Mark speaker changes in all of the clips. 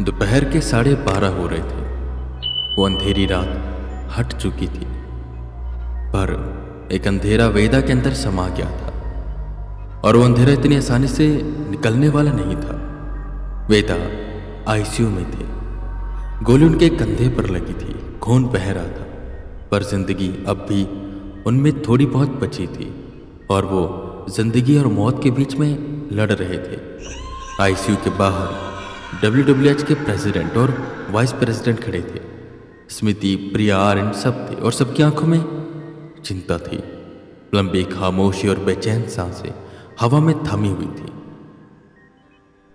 Speaker 1: दोपहर के 12:30 हो रहे थे। वो अंधेरी रात हट चुकी थी, पर एक अंधेरा वेदा के अंदर समा गया था और वो अंधेरा इतनी आसानी से निकलने वाला नहीं था। वेदा आईसीयू में थे। गोली उनके कंधे पर लगी थी, खून बह रहा था, पर जिंदगी अब भी उनमें थोड़ी बहुत बची थी और वो जिंदगी और मौत के बीच में लड़ रहे थे। आईसीयू के बाहर WWH के प्रेसिडेंट और वाइस प्रेसिडेंट खड़े थे। स्मृति, प्रिया, आर्यन सब थे और सबकी आंखों में चिंता थी। लंबी खामोशी और बेचैन सांसें हवा में थमी हुई थी।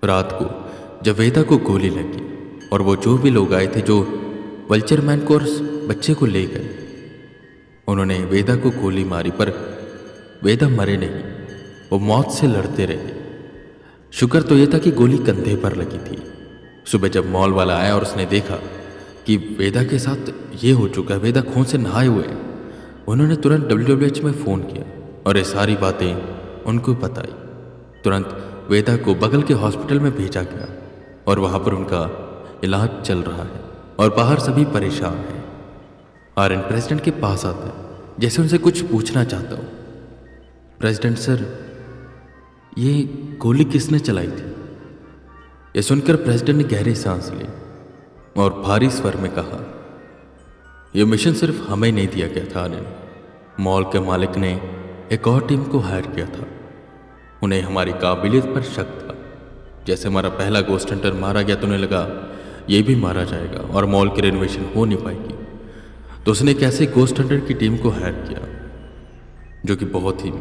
Speaker 1: रात को जब वेदा को गोली लगी और वो जो भी लोग आए थे जो वल्चर मैन को और बच्चे को ले गए, उन्होंने वेदा को गोली मारी, पर वेदा मरे नहीं, वो मौत से लड़ते रहे। शुक्र तो यह था कि गोली कंधे पर लगी थी। सुबह जब मॉल वाला आया और उसने देखा कि वेदा के साथ ये हो चुका है, वेदा खून से नहाए हुए हैं, उन्होंने तुरंत WWH में फ़ोन किया और ये सारी बातें उनको बताई। तुरंत वेदा को बगल के हॉस्पिटल में भेजा गया और वहाँ पर उनका इलाज चल रहा है और बाहर सभी परेशान हैं। आर्यन प्रेसिडेंट के पास आता है, जैसे उनसे कुछ पूछना चाहता हूँ। प्रेसिडेंट सर, ये गोली किसने चलाई थी? यह सुनकर प्रेसिडेंट ने गहरी सांस ली और भारी स्वर में कहा, यह मिशन सिर्फ हमें नहीं दिया गया था आर्यन। मॉल के मालिक ने एक और टीम को हायर किया था। उन्हें हमारी काबिलियत पर शक था। जैसे हमारा पहला गोस्ट हंटर मारा गया तो उन्हें लगा ये भी मारा जाएगा और मॉल की रेनोवेशन हो नहीं पाएगी, तो उसने एक ऐसे गोस्ट हंटर की टीम को हायर किया जो कि बहुत ही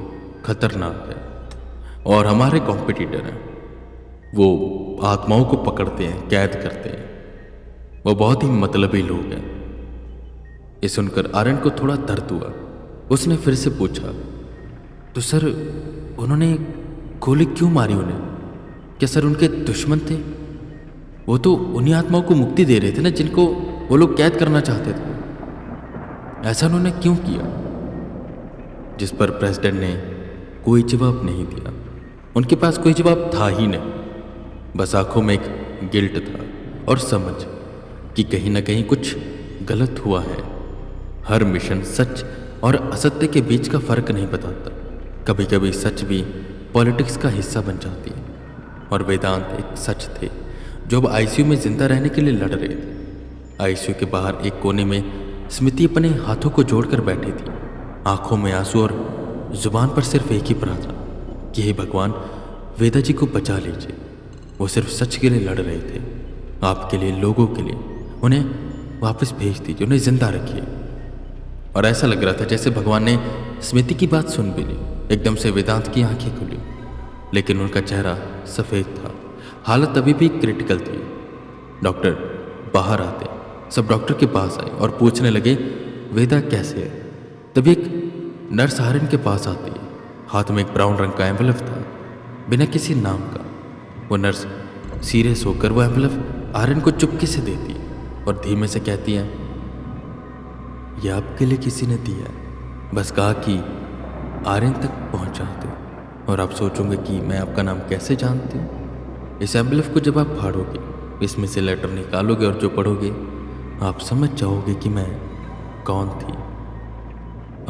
Speaker 1: खतरनाक है और हमारे कॉम्पिटिटर हैं। वो आत्माओं को पकड़ते हैं, कैद करते हैं। वो बहुत ही मतलबी लोग हैं। ये सुनकर आर्यन को थोड़ा दर्द हुआ। उसने फिर से पूछा, तो सर उन्होंने गोली क्यों मारी उन्हें? क्या सर उनके दुश्मन थे? वो तो उन्हीं आत्माओं को मुक्ति दे रहे थे ना जिनको वो लोग कैद करना चाहते थे। ऐसा उन्होंने क्यों किया? जिस पर प्रेसिडेंट ने कोई जवाब नहीं दिया। उनके पास कोई जवाब था ही नहीं। बस आंखों में एक गिल्ट था और समझ कि कहीं ना कहीं कुछ गलत हुआ है। हर मिशन सच और असत्य के बीच का फर्क नहीं बताता। कभी कभी सच भी पॉलिटिक्स का हिस्सा बन जाती है और वेदांत एक सच थे जो अब आईसीयू में जिंदा रहने के लिए लड़ रहे थे। आईसीयू के बाहर एक कोने में स्मृति अपने हाथों को जोड़कर बैठी थी, आंखों में आंसू और जुबान पर सिर्फ एक ही प्रार्थना कि हे भगवान, वेदा जी को बचा लीजिए। वो सिर्फ सच के लिए लड़ रहे थे, आपके लिए, लोगों के लिए। उन्हें वापस भेज दीजिए, उन्हें जिंदा रखिए। और ऐसा लग रहा था जैसे भगवान ने स्मृति की बात सुन भी ली। एकदम से वेदांत की आंखें खुली, लेकिन उनका चेहरा सफ़ेद था। हालत अभी भी क्रिटिकल थी। डॉक्टर बाहर आते, सब डॉक्टर के पास आए और पूछने लगे वेदा कैसे है। तभी एक नर्स आर्यन के पास आती है। हाथ में एक ब्राउन रंग का एम्बुलेंस था, बिना किसी नाम का। वो नर्स सीरियस होकर वो एम्बुलेंस आर्यन को चुपके से देती है और धीमे से कहती है, यह आपके लिए किसी ने दिया है। बस कहा कि आर्यन तक पहुंचा दो और आप सोचोगे कि मैं आपका नाम कैसे जानती हूँ। इस एम्बुलेंस को जब आप फाड़ोगे, इसमें से लेटर निकालोगे और जो पढ़ोगे, आप समझ जाओगे कि मैं कौन थी।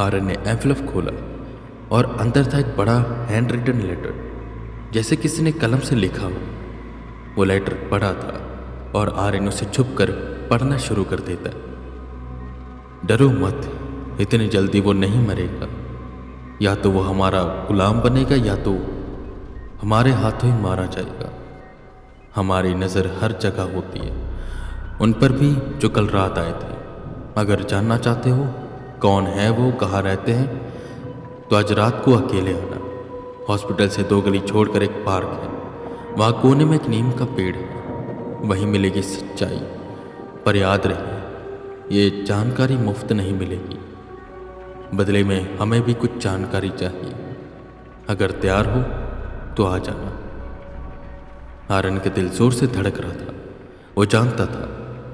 Speaker 1: आर्यन ने एनवेलप खोला और अंदर था एक बड़ा हैंड रिटन लेटर, जैसे किसी ने कलम से लिखा हो। वो लेटर पढ़ा था और आर्यन उसे छुपकर पढ़ना शुरू कर देता। डरो मत, इतनी जल्दी वो नहीं मरेगा। या तो वो हमारा गुलाम बनेगा या तो हमारे हाथों ही मारा जाएगा। हमारी नज़र हर जगह होती है, उन पर भी जो कल रात आए थे। अगर जानना चाहते हो कौन है वो, कहाँ रहते हैं, तो आज रात को अकेले आना। हॉस्पिटल से 2 गली छोड़कर एक पार्क है, वहाँ कोने में एक नीम का पेड़ है, वहीं मिलेगी सच्चाई। पर याद रहे, ये जानकारी मुफ्त नहीं मिलेगी, बदले में हमें भी कुछ जानकारी चाहिए। अगर तैयार हो तो आ जाना। आर्यन का दिल जोर से धड़क रहा था। वो जानता था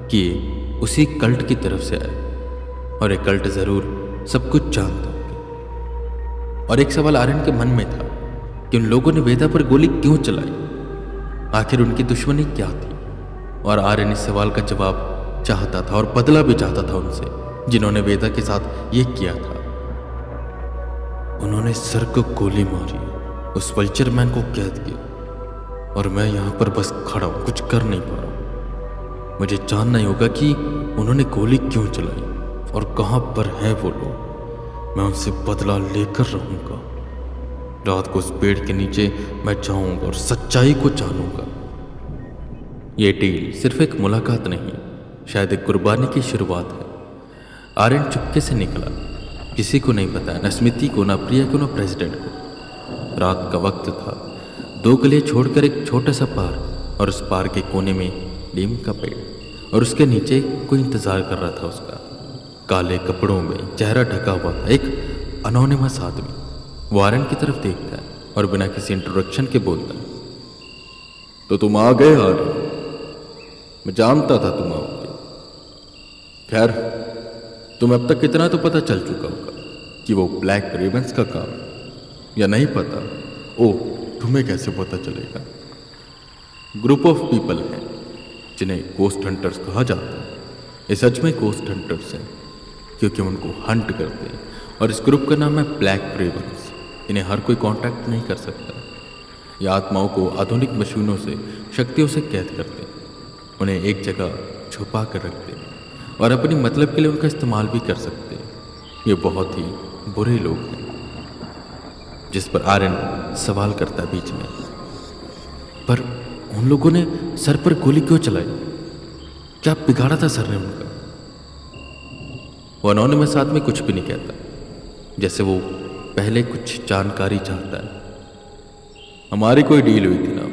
Speaker 1: कि ये उसी कल्ट की तरफ से आए और एक कल्ट जरूर सब कुछ जानता होगा। और एक सवाल आर्यन के मन में था कि उन लोगों ने वेदा पर गोली क्यों चलाई? आखिर उनकी दुश्मनी क्या थी? और आर्यन इस सवाल का जवाब चाहता था और बदला भी चाहता था उनसे, जिन्होंने वेदा के साथ ये किया था। उन्होंने सर को गोली मारी, उस वल्चर मैन को कैद किया और मैं यहां पर बस खड़ा हूं, कुछ कर नहीं पा रहा। मुझे जानना ही होगा कि उन्होंने गोली क्यों चलाई और कहां पर हैं वो लोग। मैं उनसे बदला लेकर रहूंगा। रात को उस पेड़ के नीचे मैं जाऊंगा और सच्चाई को जानूंगा। ये डील सिर्फ एक मुलाकात नहीं, शायद एक कुर्बानी की शुरुआत है। आर्यन चुपके से निकला, किसी को नहीं पता, न स्मिति को, न प्रिया को, न प्रेसिडेंट को। रात का वक्त था। 2 गलियां छोड़कर एक छोटा सा पार्क और उस पार्क के कोने में नीम का पेड़ और उसके नीचे कोई इंतजार कर रहा था उसका। काले कपड़ों में चेहरा ढका हुआ था एक अनोनिमस आदमी। वो आर्यन की तरफ देखता है और बिना किसी इंट्रोडक्शन के बोलता है, तो तुम आ गए आर्यन, मैं जानता था तुम आओगे। खैर, तुम्हें अब तक इतना तो पता चल चुका होगा कि वो ब्लैक रेवंस का काम है, या नहीं पता? ओह, तुम्हें कैसे पता चलेगा? ग्रुप ऑफ पीपल हैं जिन्हें गोस्ट हंटर्स कहा जाता है। ये सच में गोस्ट हंटर्स हैं क्योंकि उनको हंट करते हैं, और इस ग्रुप का नाम है ब्लैक रेवंस। इन्हें हर कोई कांटेक्ट नहीं कर सकता। ये आत्माओं को आधुनिक मशीनों से, शक्तियों से कैद करते हैं, उन्हें एक जगह छुपा कर रखते हैं और अपनी मतलब के लिए उनका इस्तेमाल भी कर सकते हैं। ये बहुत ही बुरे लोग हैं। जिस पर आर्यन सवाल करता बीच में, पर उन लोगों ने सर पर गोली क्यों चलाई? क्या बिगाड़ा था सर ने उनका? वो अनोनिमस आदमी कुछ भी नहीं कहता, जैसे वो पहले कुछ जानकारी चाहता है। हमारी कोई डील हुई थी ना,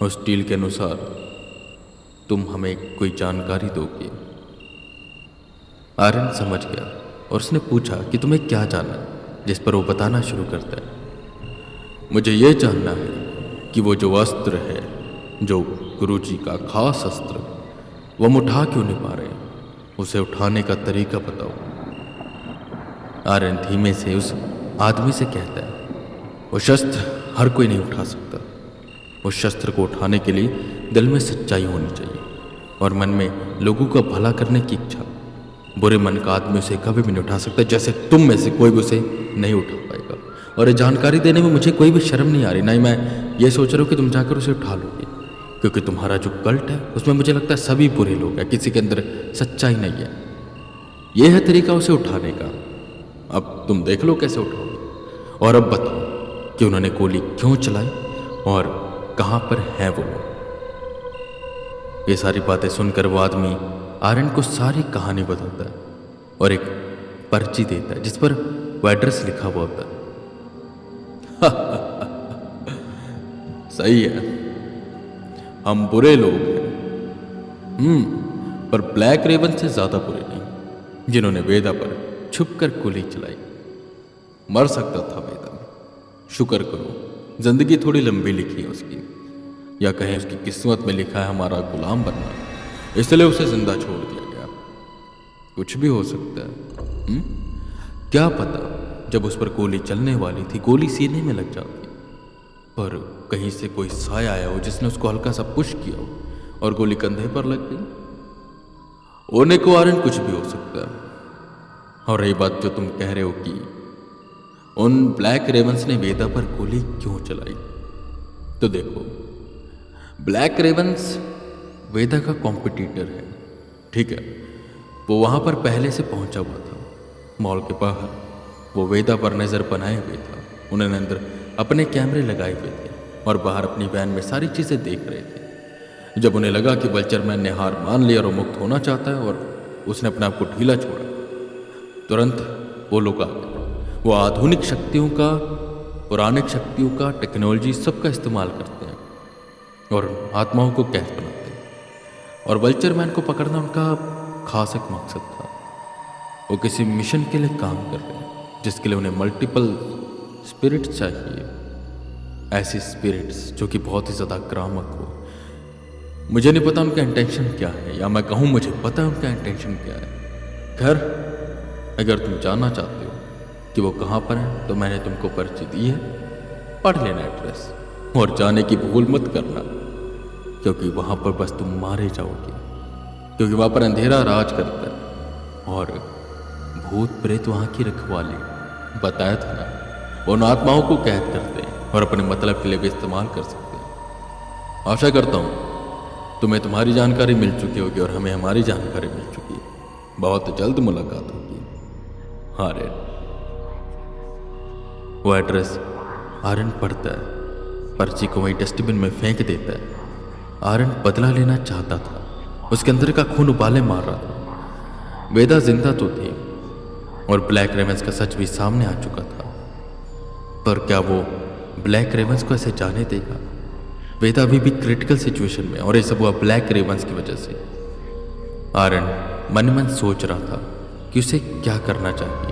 Speaker 1: उस डील के अनुसार तुम हमें कोई जानकारी दोगे। आर्यन समझ गया और उसने पूछा कि तुम्हें क्या जानना है, जिस पर वो बताना शुरू करता है। मुझे ये जानना है कि वो जो अस्त्र है, जो गुरुजी का खास अस्त्र, वो हम उठा क्यों नहीं पा रहे? उसे उठाने का तरीका बताओ। आर्यन धीमे से उस आदमी से कहता है, वो शस्त्र हर कोई नहीं उठा सकता। उस शस्त्र को उठाने के लिए दिल में सच्चाई होनी चाहिए और मन में लोगों का भला करने की इच्छा। बुरे मन का आदमी उसे कभी भी नहीं उठा सकता, जैसे तुम में से कोई भी उसे नहीं उठा पाएगा। और ये जानकारी देने में मुझे कोई भी शर्म नहीं आ रही, नहीं मैं ये सोच रहा हूँ कि तुम जाकर उसे उठा लोगे, क्योंकि तुम्हारा जो कल्ट है उसमें मुझे लगता है सभी बुरे लोग हैं, किसी के अंदर सच्चाई नहीं है। यह है तरीका उसे उठाने का। अब तुम देख लो कैसे उठाओगे। और अब बताओ कि उन्होंने गोली क्यों चलाई और कहाँ पर है वो। ये सारी बातें सुनकर वो आदमी आर्यन को सारी कहानी बताता है और एक पर्ची देता है जिस पर वो एड्रेस लिखा हुआ होता है। सही है, हम बुरे लोग हैं, पर ब्लैक रेवन से ज्यादा बुरे नहीं, जिन्होंने वेदा पर छुपकर गोली चलाई। मर सकता था वेदा, शुक्र करो जिंदगी थोड़ी लंबी लिखी है उसकी, या कहें उसकी किस्मत में लिखा है हमारा गुलाम बनना, इसलिए उसे जिंदा छोड़ दिया गया। कुछ भी हो सकता है, क्या पता जब उस पर गोली चलने वाली थी गोली सीने में लग जाती, पर कहीं से कोई साया आया हो जिसने उसको हल्का सा पुश किया हो और गोली कंधे पर लग गई। होने को आर्यन कुछ भी हो सकता है। और रही बात जो तुम कह रहे हो कि उन ब्लैक रेवंस ने वेदा पर गोली क्यों चलाई, तो देखो, ब्लैक रेवंस वेदा का कॉम्पिटिटर है, ठीक है। वो वहां पर पहले से पहुंचा हुआ था, मॉल के बाहर। वो वेदा पर नजर बनाए हुए था। उन्होंने अंदर अपने कैमरे लगाए हुए थे और बाहर अपनी वैन में सारी चीजें देख रहे थे। जब उन्हें लगा कि वल्चरमैन ने हार मान लिया और वो मुक्त होना चाहता है और उसने अपने आप को ढीला छोड़ा, तुरंत वो लोग आ गए। वो आधुनिक शक्तियों का, पौराणिक शक्तियों का, टेक्नोलॉजी सबका इस्तेमाल करते हैं और आत्माओं को कैद बनाते हैं। और वल्चरमैन को पकड़ना उनका खास एक मकसद था। वो किसी मिशन के लिए काम कर रहे हैं जिसके लिए उन्हें मल्टीपल स्पिरिट्स चाहिए, ऐसी स्पिरिट्स जो कि बहुत ही ज़्यादा आक्रामक हो। मुझे नहीं पता उनका इंटेंशन क्या है, या मैं कहूँ मुझे पता है उनका इंटेंशन क्या है। खैर, अगर तुम जानना चाहते हो कि वो कहाँ पर है तो मैंने तुमको पर्ची दी है, पढ़ लेना एड्रेस और जाने की भूल मत करना। क्योंकि वहां पर बस तुम मारे जाओगे, क्योंकि वहां पर अंधेरा राज करता है और भूत प्रेत वहां की रखवाली, बताया था ना, वो उन आत्माओं को कैद करते हैं और अपने मतलब के लिए भी इस्तेमाल कर सकते हैं। आशा करता हूं तुम्हें तुम्हारी जानकारी मिल चुकी होगी और हमें हमारी जानकारी मिल चुकी है। बहुत जल्द मुलाकात होगी। आर्यन। वो एड्रेस आर्यन पढ़ता है, पर्ची को वहीं डस्टबिन में फेंक देता है। आर्यन बदला लेना चाहता था, उसके अंदर का खून उबाले मार रहा था। वेदा जिंदा तो थी और ब्लैक रेवेंस का सच भी सामने आ चुका था, पर क्या वो ब्लैक रेवेंस को ऐसे जाने देगा? वेदा अभी भी क्रिटिकल सिचुएशन में, और ये सब हुआ ब्लैक रेवेंस की वजह से। आर्यन मन मन सोच रहा था कि उसे क्या करना चाहिए।